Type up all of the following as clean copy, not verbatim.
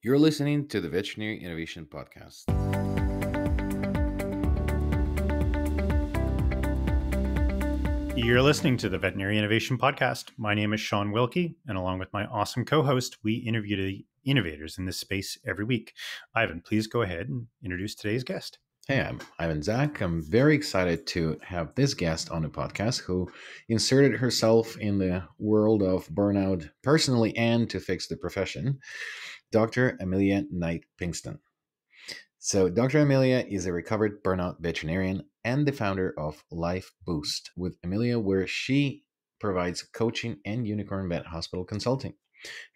You're listening to the Veterinary Innovation Podcast. You're listening to the Veterinary Innovation Podcast. My name is Sean Wilkie, and along with my awesome co-host, we interview the innovators in this space every week. Ivan, please go ahead and introduce today's guest. Hey, I'm Ivan Zach. I'm very excited to have this guest on the podcast who inserted herself in the world of burnout personally and to fix the profession, Dr. Amelia Knight Pinkston. So, Dr. Amelia is a recovered burnout veterinarian and the founder of Life Boost with Amelia, where she provides coaching and unicorn vet hospital consulting.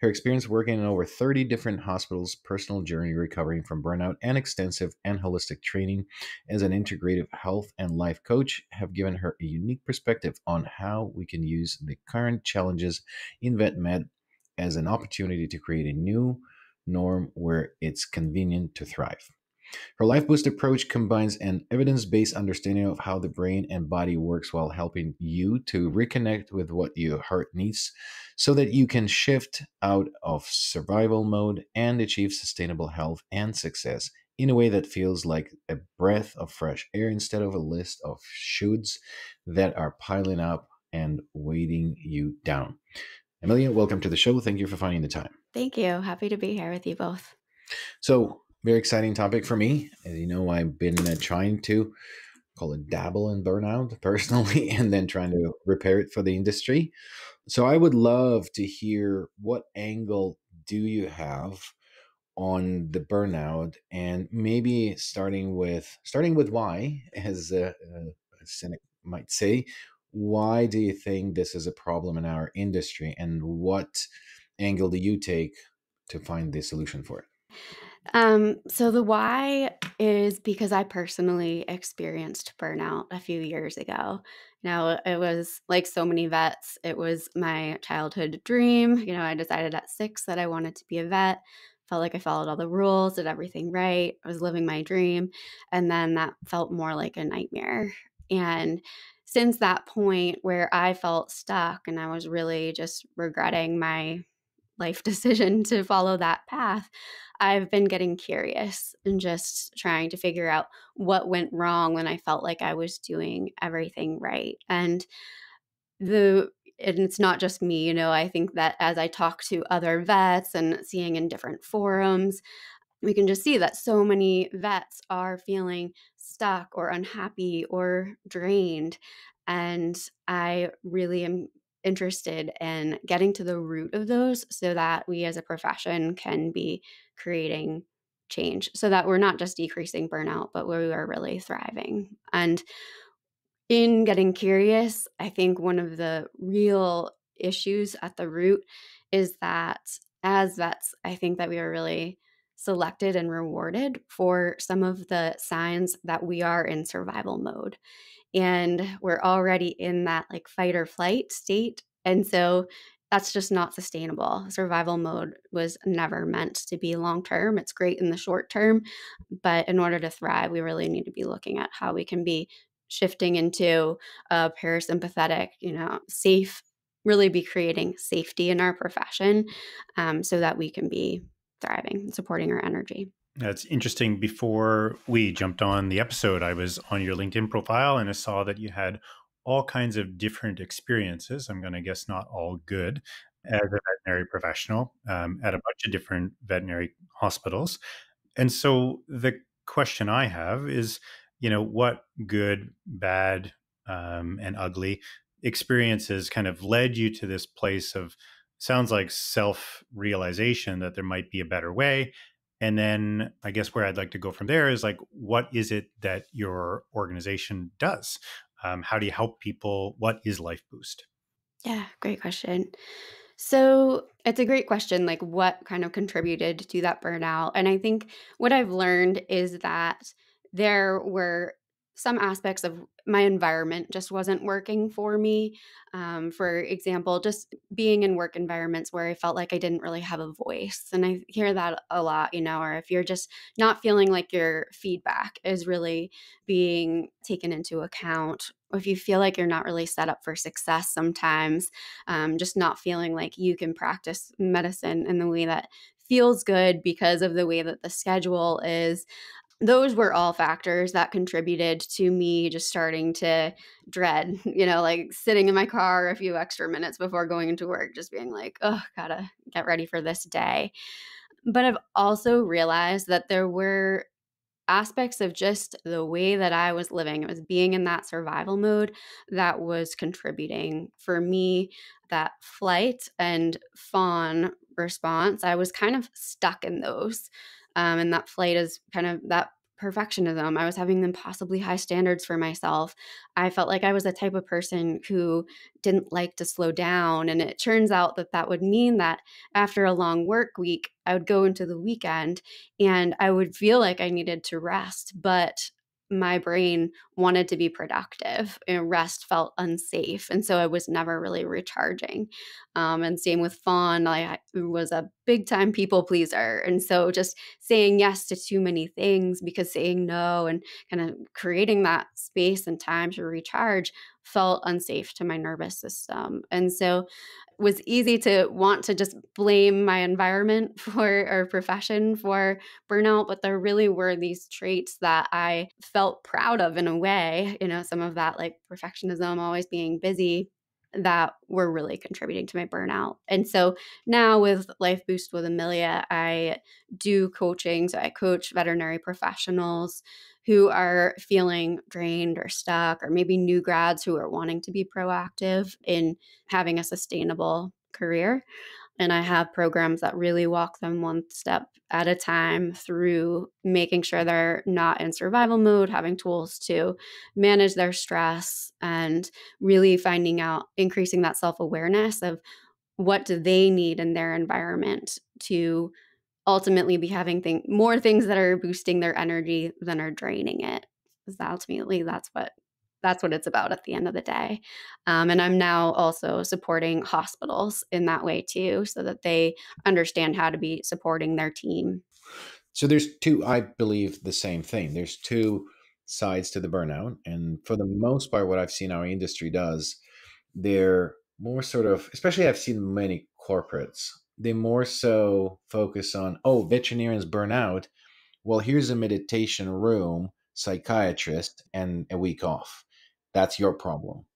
Her experience working in over 30 different hospitals, personal journey recovering from burnout, and extensive and holistic training as an integrative health and life coach have given her a unique perspective on how we can use the current challenges in vet med as an opportunity to create a new norm where it's convenient to thrive. Her Life Boost approach combines an evidence-based understanding of how the brain and body works while helping you to reconnect with what your heart needs so that you can shift out of survival mode and achieve sustainable health and success in a way that feels like a breath of fresh air instead of a list of shoulds that are piling up and weighting you down. Amelia, welcome to the show. Thank you for finding the time. Thank you. Happy to be here with you both. So, very exciting topic for me. As you know, I've been trying to call it dabble in burnout personally and then trying to repair it for the industry. So I would love to hear what angle do you have on the burnout and maybe starting with why, as a cynic might say, why do you think this is a problem in our industry and what angle do you take to find the solution for it? So the why is because I personally experienced burnout a few years ago. Now, it was like so many vets, it was my childhood dream. I decided at 6 that I wanted to be a vet. Felt like I followed all the rules, did everything right. I was living my dream. And then that felt more like a nightmare. And since that point where I felt stuck and I was really just regretting my life decision to follow that path, I've been getting curious and just trying to figure out what went wrong when I felt like I was doing everything right. And it's not just me, I think that as I talk to other vets and seeing in different forums, we can just see that so many vets are feeling stuck or unhappy or drained. And I really am interested in getting to the root of those so that we as a profession can be creating change so that we're not just decreasing burnout, but we are really thriving. And in getting curious, I think one of the real issues at the root is that as vets, I think that we are really selected and rewarded for some of the signs that we are in survival mode. And we're already in that like fight or flight state. And so that's just not sustainable. Survival mode was never meant to be long term. It's great in the short term, but in order to thrive, we really need to be looking at how we can be shifting into a parasympathetic, safe, really be creating safety in our profession so that we can be thriving and supporting our energy. That's interesting. Before we jumped on the episode, I was on your LinkedIn profile and I saw that you had all kinds of different experiences. I'm going to guess not all good as a veterinary professional at a bunch of different veterinary hospitals. And so the question I have is, what good, bad, and ugly experiences kind of led you to this place of, sounds like self-realization that there might be a better way. And then I guess where I'd like to go from there is like, what is it that your organization does? How do you help people? What is Life Boost? Yeah, great question. So it's a great question, like what kind of contributed to that burnout? And I think what I've learned is that there were some aspects of my environment just wasn't working for me. For example, just being in work environments where I felt like I didn't really have a voice. And I hear that a lot, or if you're just not feeling like your feedback is really being taken into account, or if you feel like you're not really set up for success sometimes, just not feeling like you can practice medicine in the way that feels good because of the way that the schedule is. Those were all factors that contributed to me just starting to dread, like sitting in my car a few extra minutes before going into work, just being like, oh, gotta get ready for this day. But I've also realized that there were aspects of just the way that I was living. It was being in that survival mode that was contributing for me. That flight and fawn response, I was kind of stuck in those. And that flight is kind of that perfectionism. I was having impossibly high standards for myself. I felt like I was the type of person who didn't like to slow down. And it turns out that that would mean that after a long work week, I would go into the weekend and I would feel like I needed to rest, but my brain wanted to be productive and rest felt unsafe. And so I was never really recharging. And same with fawn, I was a big time people pleaser. And so just saying yes to too many things because saying no and kind of creating that space and time to recharge felt unsafe to my nervous system. And so was easy to want to just blame my environment for or profession for burnout, but there really were these traits that I felt proud of in a way, some of that like perfectionism, always being busy, that were really contributing to my burnout. And so now with Life Boost with Amelia, I do coaching. So I coach veterinary professionals who are feeling drained or stuck, or maybe new grads who are wanting to be proactive in having a sustainable career. And I have programs that really walk them one step at a time through making sure they're not in survival mode, having tools to manage their stress, and really finding out, increasing that self-awareness of what do they need in their environment to ultimately be having more things that are boosting their energy than are draining it. Because ultimately, that's what it's about at the end of the day. And I'm now also supporting hospitals in that way too, so that they understand how to be supporting their team. So there's two, I believe the same thing. There's two sides to the burnout. And for the most part, what I've seen our industry does, they're more sort of, especially I've seen many corporates, they more so focus on, oh, veterinarians burn out. Well, here's a meditation room, psychiatrist, and a week off. That's your problem.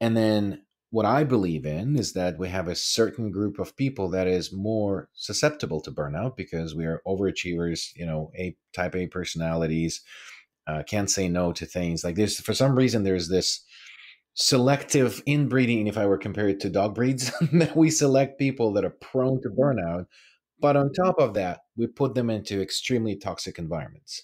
And then what I believe in is that we have a certain group of people that is more susceptible to burnout because we are overachievers, type A personalities, can't say no to things. Like this, for some reason, there's this selective inbreeding, if I were compared to dog breeds, that we select people that are prone to burnout. But on top of that, we put them into extremely toxic environments.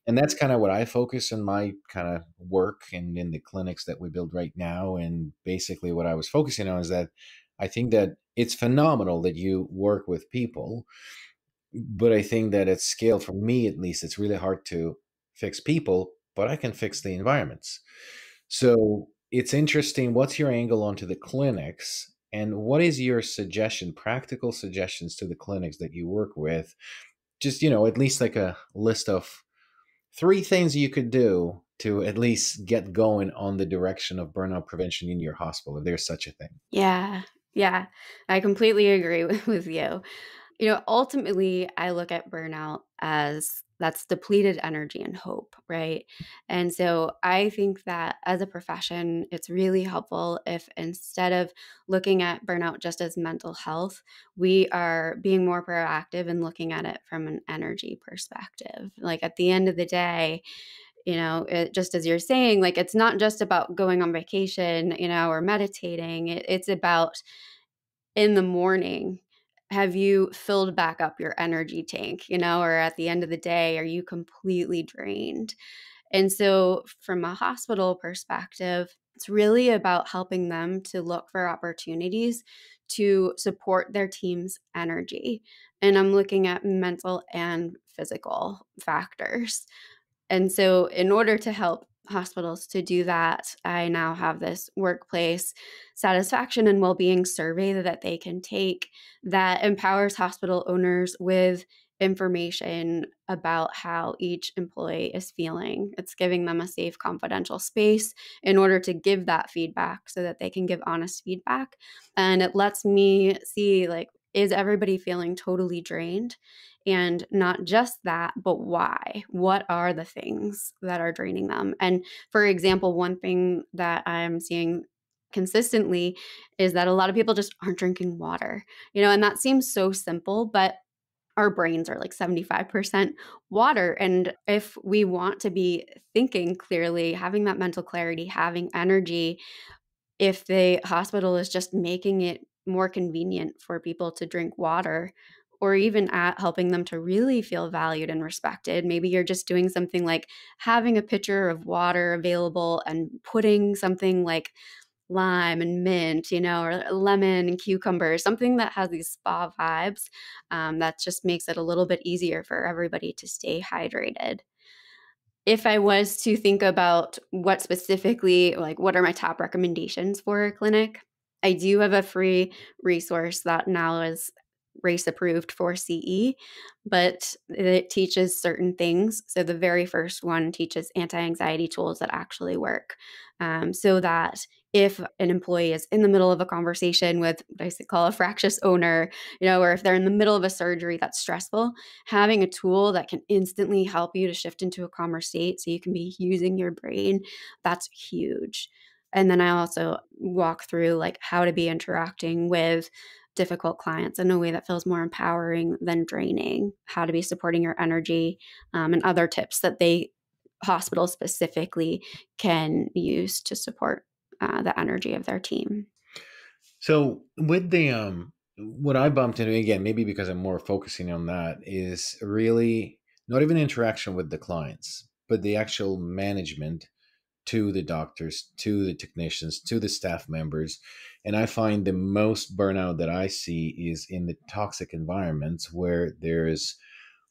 And that's kind of what I focus on my kind of work and in the clinics that we build right now. And basically, what I was focusing on is that I think that it's phenomenal that you work with people, but I think that at scale, for me at least, it's really hard to fix people, but I can fix the environments. So it's interesting. What's your angle onto the clinics? And what is your suggestion, practical suggestions to the clinics that you work with? Just, at least like a list of three things you could do to at least get going on the direction of burnout prevention in your hospital, if there's such a thing. Yeah. Yeah. I completely agree with you. Ultimately, I look at burnout as that's depleted energy and hope, right? And so I think that as a profession, it's really helpful if instead of looking at burnout just as mental health, we are being more proactive and looking at it from an energy perspective. Like at the end of the day, just as you're saying, like it's not just about going on vacation, or meditating. It's about in the morning, have you filled back up your energy tank, or at the end of the day, are you completely drained? And so, from a hospital perspective, it's really about helping them to look for opportunities to support their team's energy. And I'm looking at mental and physical factors. And so, in order to help hospitals to do that, I now have this workplace satisfaction and well-being survey that they can take that empowers hospital owners with information about how each employee is feeling. It's giving them a safe, confidential space in order to give that feedback so that they can give honest feedback. And it lets me see, like, is everybody feeling totally drained? And not just that, but why? What are the things that are draining them? And for example, one thing that I'm seeing consistently is that a lot of people just aren't drinking water, and that seems so simple, but our brains are like 75% water. And if we want to be thinking clearly, having that mental clarity, having energy, if the hospital is just making it more convenient for people to drink water, or even at helping them to really feel valued and respected, maybe you're just doing something like having a pitcher of water available and putting something like lime and mint, or lemon and cucumber, something that has these spa vibes, that just makes it a little bit easier for everybody to stay hydrated. If I was to think about what specifically, like, what are my top recommendations for a clinic, I do have a free resource that now is race approved for CE, but it teaches certain things. So the very first one teaches anti-anxiety tools that actually work. So that if an employee is in the middle of a conversation with what I call a fractious owner, or if they're in the middle of a surgery that's stressful, having a tool that can instantly help you to shift into a calmer state so you can be using your brain, that's huge. And then I also walk through like how to be interacting with difficult clients in a way that feels more empowering than draining, how to be supporting your energy, and other tips that they hospitals specifically can use to support the energy of their team. So with the what I bumped into again, maybe because I'm more focusing on that, is really not even interaction with the clients, but the actual management to the doctors, to the technicians, to the staff members. And I find the most burnout that I see is in the toxic environments where there is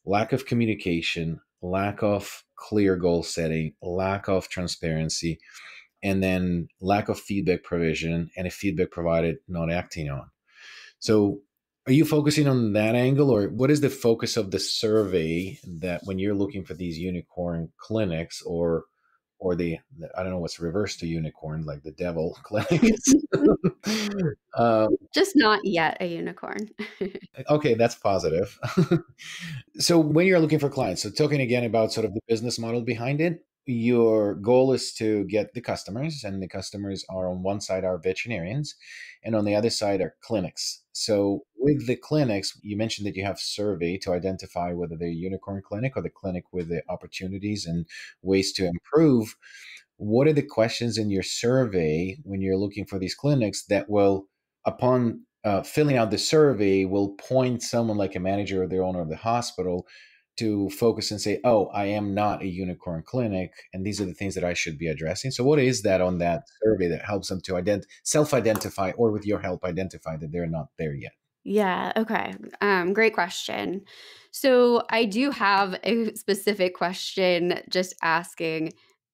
lack of communication, lack of clear goal setting, lack of transparency, and then lack of feedback provision, and a feedback provided not acting on. So are you focusing on that angle, or what is the focus of the survey that when you're looking for these unicorn clinics, or the I don't know what's reverse to unicorn, like the devil clinics? uh, Just not yet a unicorn. okay, that's positive. So when you're looking for clients, so talking again about sort of the business model behind it, your goal is to get the customers, and the customers are on one side are veterinarians, and on the other side are clinics. So with the clinics, you mentioned that you have survey to identify whether they're a unicorn clinic or the clinic with the opportunities and ways to improve. What are the questions in your survey when you're looking for these clinics that will, upon filling out the survey, will point someone like a manager or the owner of the hospital to focus and say, oh, I am not a unicorn clinic, and these are the things that I should be addressing. So what is that on that survey that helps them to self-identify, or with your help identify that they're not there yet? Yeah, okay. Great question. So I do have a specific question just asking,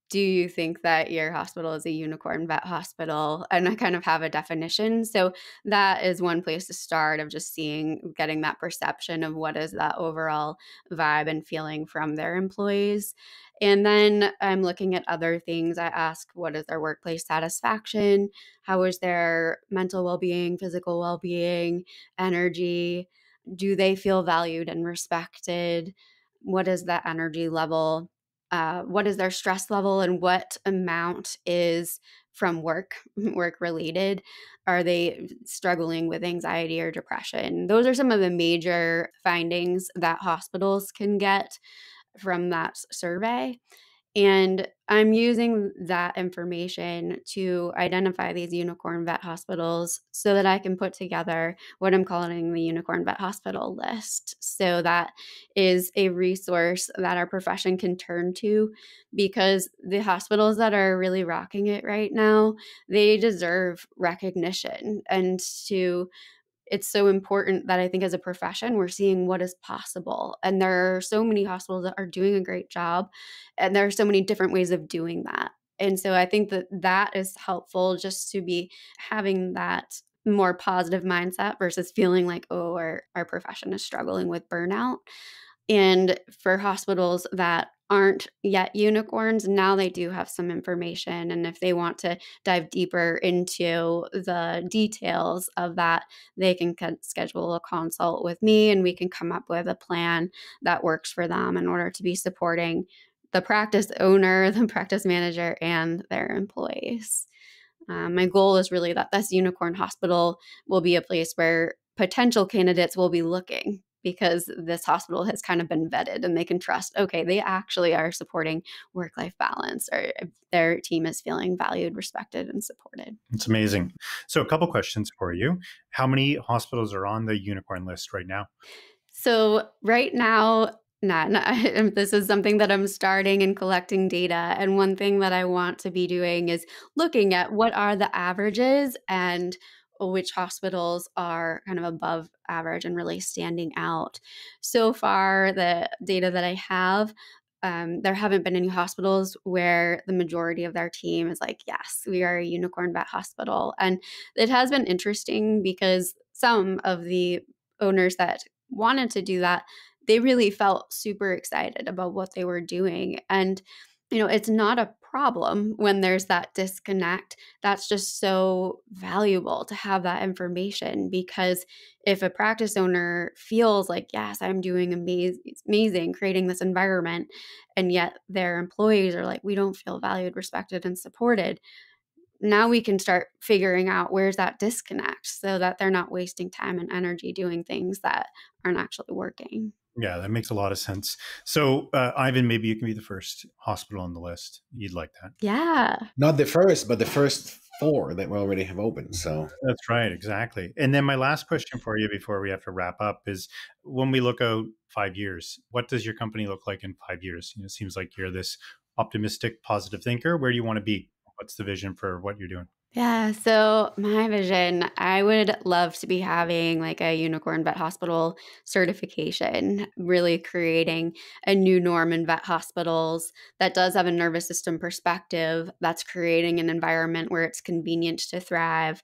do you think that your hospital is a unicorn vet hospital? And I kind of have a definition. So that is one place to start of just getting that perception of what is that overall vibe and feeling from their employees. And then I'm looking at other things. I ask, what is their workplace satisfaction? How is their mental well-being, physical well-being, energy? Do they feel valued and respected? What is that energy level? What is their stress level, and what amount is from work related? Are they struggling with anxiety or depression? Those are some of the major findings that hospitals can get from that survey. And I'm using that information to identify these unicorn vet hospitals so that I can put together what I'm calling the unicorn vet hospital list. So that is a resource that our profession can turn to, because the hospitals that are really rocking it right now, they deserve recognition. And to it's so important that I think as a profession, we're seeing what is possible. And there are so many hospitals that are doing a great job. And there are so many different ways of doing that. And so I think that that is helpful, just to be having that more positive mindset versus feeling like, oh, our profession is struggling with burnout. And for hospitals that aren't yet unicorns. Now they do have some information. And if they want to dive deeper into the details of that, they can schedule a consult with me and we can come up with a plan that works for them in order to be supporting the practice owner, the practice manager, and their employees. My goal is really that this unicorn hospital will be a place where potential candidates will be looking because this hospital has kind of been vetted and they can trust, okay, they actually are supporting work-life balance, or their team is feeling valued, respected, and supported. It's amazing. So a couple questions for you. How many hospitals are on the unicorn list right now? So right now, this is something that I'm starting and collecting data. And one thing that I want to be doing is looking at what are the averages and which hospitals are kind of above average and really standing out. So far, the data that I have, there haven't been any hospitals where the majority of their team is like, yes, we are a unicorn vet hospital. And it has been interesting because some of the owners that wanted to do that, they really felt super excited about what they were doing. And, it's not a problem when there's that disconnect. That's just so valuable to have that information, because if a practice owner feels like, yes, I'm doing amazing creating this environment, and yet their employees are like, we don't feel valued, respected, and supported, now we can start figuring out where's that disconnect so that they're not wasting time and energy doing things that aren't actually working. Yeah, that makes a lot of sense. So, Ivan, maybe you can be the first hospital on the list. You'd like that. Yeah. Not the first, but the first 4 that we already have open. So That's right, exactly. And then my last question for you before we have to wrap up is, when we look out 5 years, what does your company look like in 5 years? It seems like you're this optimistic, positive thinker. Where do you want to be? What's the vision for what you're doing? Yeah, so my vision, I would love to be having like a unicorn vet hospital certification, really creating a new norm in vet hospitals that does have a nervous system perspective, that's creating an environment where it's convenient to thrive,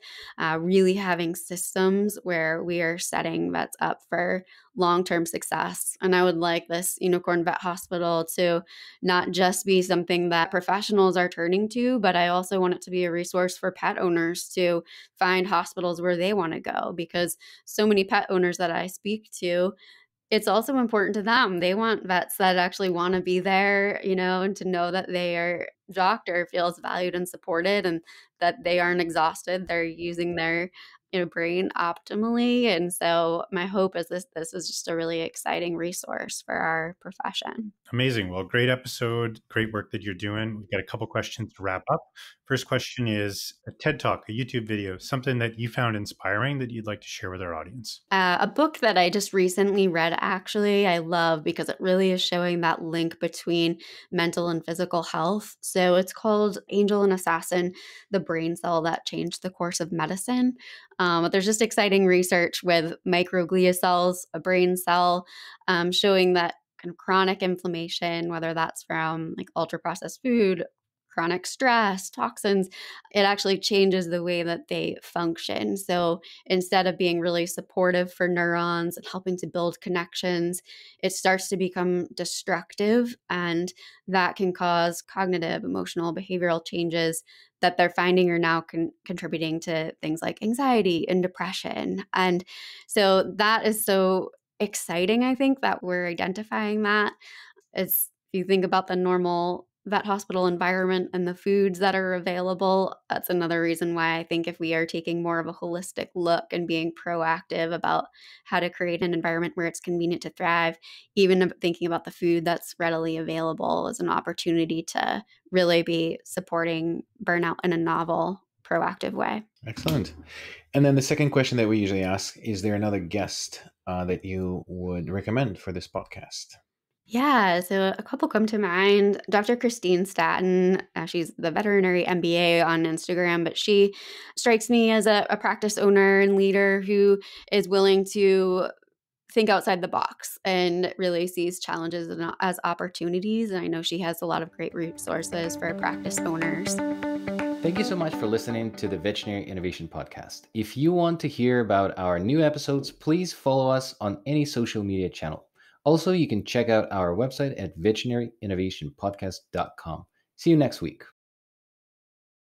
really having systems where we are setting vets up for long-term success. And I would like this unicorn vet hospital to not just be something that professionals are turning to, but I also want it to be a resource for pet owners to find hospitals where they want to go, because so many pet owners that I speak to, it's also important to them. They want vets that actually want to be there, and to know that their doctor feels valued and supported and that they aren't exhausted. They're using their brain optimally. And so my hope is this is just a really exciting resource for our profession. Amazing. Well, great episode. Great work that you're doing. We've got a couple questions to wrap up. First question is a TED Talk, a YouTube video, something that you found inspiring that you'd like to share with our audience. A book that I just recently read, actually, I love because it really is showing that link between mental and physical health. So it's called Angel and Assassin, the brain cell that changed the course of medicine. There's just exciting research with microglia cells, a brain cell, showing that kind of chronic inflammation, whether that's from like ultra processed food, chronic stress, toxins, it actually changes the way that they function. So instead of being really supportive for neurons and helping to build connections, it starts to become destructive. And that can cause cognitive, emotional, behavioral changes that they're finding are now contributing to things like anxiety and depression. And so that is so exciting, I think, that we're identifying that. It's, if you think about the normal vet hospital environment and the foods that are available, that's another reason why I think if we are taking more of a holistic look and being proactive about how to create an environment where it's convenient to thrive, even thinking about the food that's readily available is an opportunity to really be supporting burnout in a novel, proactive way. excellent. And then the second question that we usually ask, is there another guest that you would recommend for this podcast? Yeah, so a couple come to mind. Dr. Christine Staton, she's the veterinary MBA on Instagram, but she strikes me as a practice owner and leader who is willing to think outside the box and really sees challenges as opportunities. And I know she has a lot of great resources for practice owners. Thank you so much for listening to the Veterinary Innovation Podcast. If you want to hear about our new episodes, please follow us on any social media channel. Also, you can check out our website at veterinaryiinnovationpodcast.com. See you next week.